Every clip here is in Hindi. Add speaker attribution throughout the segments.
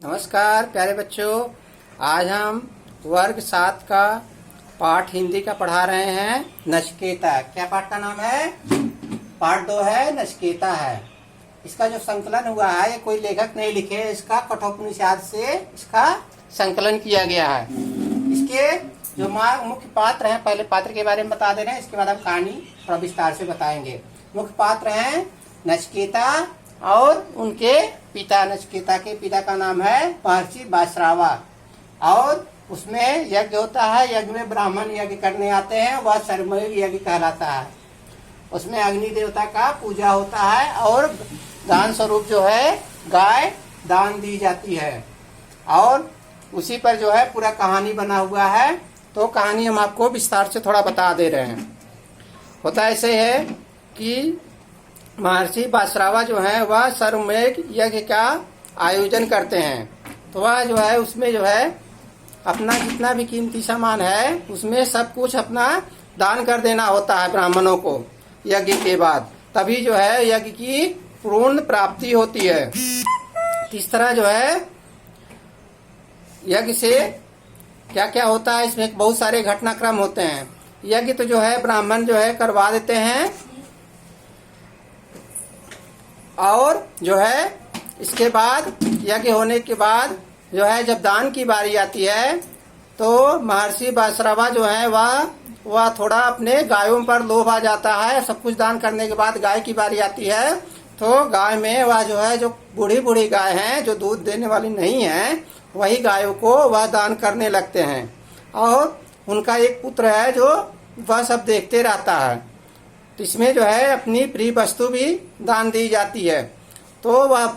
Speaker 1: नमस्कार प्यारे बच्चों, आज हम वर्ग 7 का पाठ हिंदी का पढ़ा रहे हैं। नचिकेता। क्या पाठ का नाम है? पाठ 2 है, नचिकेता है। इसका जो संकलन हुआ है ये कोई लेखक नहीं लिखे, इसका कठोपनिषद से इसका संकलन किया गया है। इसके जो मुख्य पात्र हैं, पहले पात्र के बारे में बता दे रहे हैं, इसके बाद हम कहानी थोड़ा विस्तार से बताएंगे। मुख्य पात्र हैं नचिकेता और उनके पिता। नचिकेता के पिता का नाम है महर्षि वासरावा। और उसमें यज्ञ होता है, यज्ञ में ब्राह्मण यज्ञ करने आते हैं, वह सर्वमेव यज्ञ कहलाता है। उसमें अग्नि देवता का पूजा होता है और दान स्वरूप जो है गाय दान दी जाती है। और उसी पर जो है पूरा कहानी बना हुआ है। तो कहानी हम आपको विस्तार से थोड़ा बता दे रहे हैं। होता ऐसे है कि महर्षि वासरावा जो है वह सर्वमेव यज्ञ का आयोजन करते हैं। तो वह जो है उसमें जो है अपना जितना भी कीमती सामान है उसमें सब कुछ अपना दान कर देना होता है ब्राह्मणों को यज्ञ के बाद, तभी जो है यज्ञ की पूर्ण प्राप्ति होती है। इस तरह जो है यज्ञ से क्या क्या होता है, इसमें बहुत सारे घटनाक्रम होते हैं। यज्ञ तो जो है ब्राह्मण जो है करवा देते हैं और जो है इसके बाद यज्ञ होने के बाद जो है जब दान की बारी आती है तो महर्षि वासरावा जो है वह थोड़ा अपने गायों पर लोभ आ जाता है। सब कुछ दान करने के बाद गाय की बारी आती है तो गाय में वह जो है जो बूढ़ी बूढ़ी गाय हैं जो दूध देने वाली नहीं है, वही गायों को वह दान करने लगते हैं। और उनका एक पुत्र है जो वह सब देखते रहता है। तो इसमें जो है अपनी प्रिय वस्तु भी दान दी जाती है। तो वह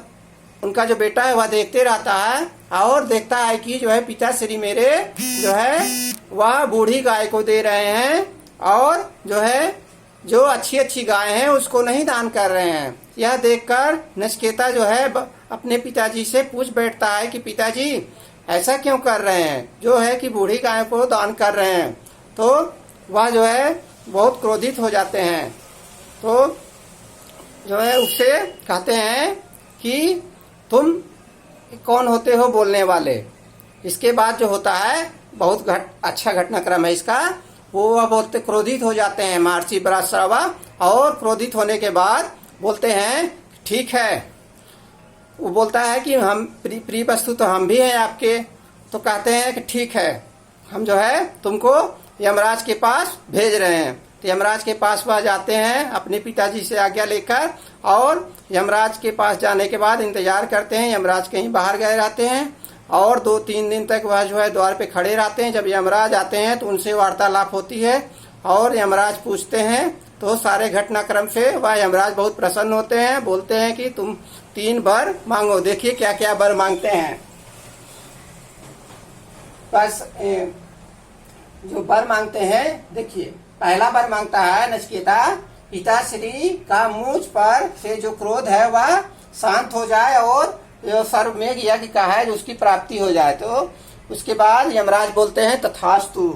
Speaker 1: उनका जो बेटा है वह देखते रहता है और देखता है कि जो है पिताश्री मेरे जो है वह बूढ़ी गाय को दे रहे हैं और जो है जो अच्छी अच्छी गाय हैं उसको नहीं दान कर रहे हैं। यह देखकर नचिकेता जो है अपने पिताजी से पूछ बैठता है कि पिताजी ऐसा क्यों कर रहे हैं, जो है कि बूढ़ी गाय को दान कर रहे हैं। तो वह जो है बहुत क्रोधित हो जाते हैं। तो जो है उससे कहते हैं कि तुम कौन होते हो बोलने वाले। इसके बाद जो होता है बहुत अच्छा घटनाक्रम है इसका। वो बोलते क्रोधित हो जाते हैं महर्षि वासरावा और क्रोधित होने के बाद बोलते हैं ठीक है। वो बोलता है कि हम प्रिय वस्तु तो हम भी हैं आपके। तो कहते हैं कि ठीक है, हम जो है तुमको यमराज के पास भेज रहे हैं। तो यमराज के पास वह जाते हैं अपने पिताजी से आज्ञा लेकर और यमराज के पास जाने के बाद इंतजार करते हैं। यमराज कहीं बाहर गए रहते हैं और 2-3 दिन तक वह जो है द्वार पे खड़े रहते हैं। जब यमराज आते हैं तो उनसे वार्तालाप होती है और यमराज पूछते हैं। तो सारे घटनाक्रम से वह यमराज बहुत प्रसन्न होते हैं, बोलते हैं कि तुम 3 वर मांगो। देखिए क्या क्या वर मांगते हैं। बस जो वर मांगते हैं देखिए, पहला वर मांगता है नचिकेता, पिताश्री का मुझ पर से जो क्रोध है वह शांत हो जाए और जो सर्वमेव यज्ञ का है जो उसकी प्राप्ति हो जाए। तो उसके बाद यमराज बोलते हैं तथास्तु।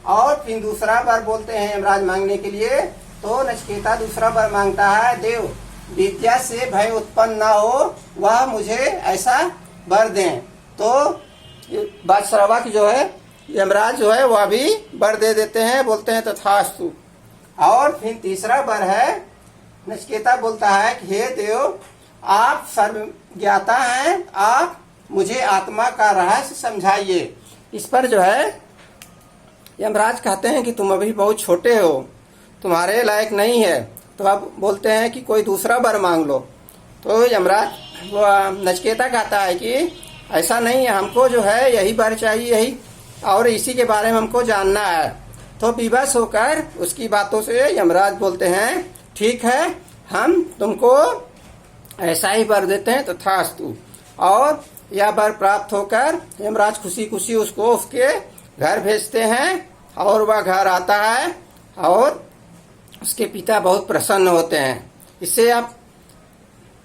Speaker 1: और फिर दूसरा वर बोलते हैं यमराज मांगने के लिए। तो नचिकेता दूसरा वर मांगता है, देव विद्या से भय उत्पन्न न हो, वह मुझे ऐसा वर दें। तो वासरावा की जो है यमराज जो है वह भी वर दे देते हैं, बोलते हैं तथास्तु। और फिर तीसरा वर है, नचिकेता बोलता है कि हे देव आप सर्वज्ञाता हैं, आप मुझे आत्मा का रहस्य समझाइए। इस पर जो है यमराज कहते हैं कि तुम अभी बहुत छोटे हो, तुम्हारे लायक नहीं है। तो आप बोलते हैं कि कोई दूसरा वर मांग लो। तो यमराज नचिकेता कहता है कि ऐसा नहीं है, हमको जो है यही वर चाहिए, यही और इसी के बारे में हमको जानना है। तो विवश होकर उसकी बातों से यमराज बोलते हैं ठीक है, हम तुमको ऐसा ही वर देते हैं तथास्तु। और यह वर प्राप्त होकर यमराज खुशी खुशी उसको उसके घर भेजते हैं और वह घर आता है और उसके पिता बहुत प्रसन्न होते हैं। इससे आप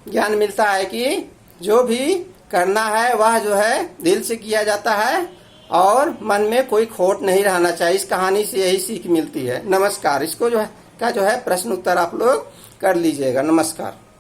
Speaker 1: ज्ञान मिलता है कि जो भी करना है वह जो है दिल से किया जाता है और मन में कोई खोट नहीं रहना चाहिए। इस कहानी से यही सीख मिलती है। नमस्कार। इसको जो है प्रश्न उत्तर आप लोग कर लीजिएगा। नमस्कार।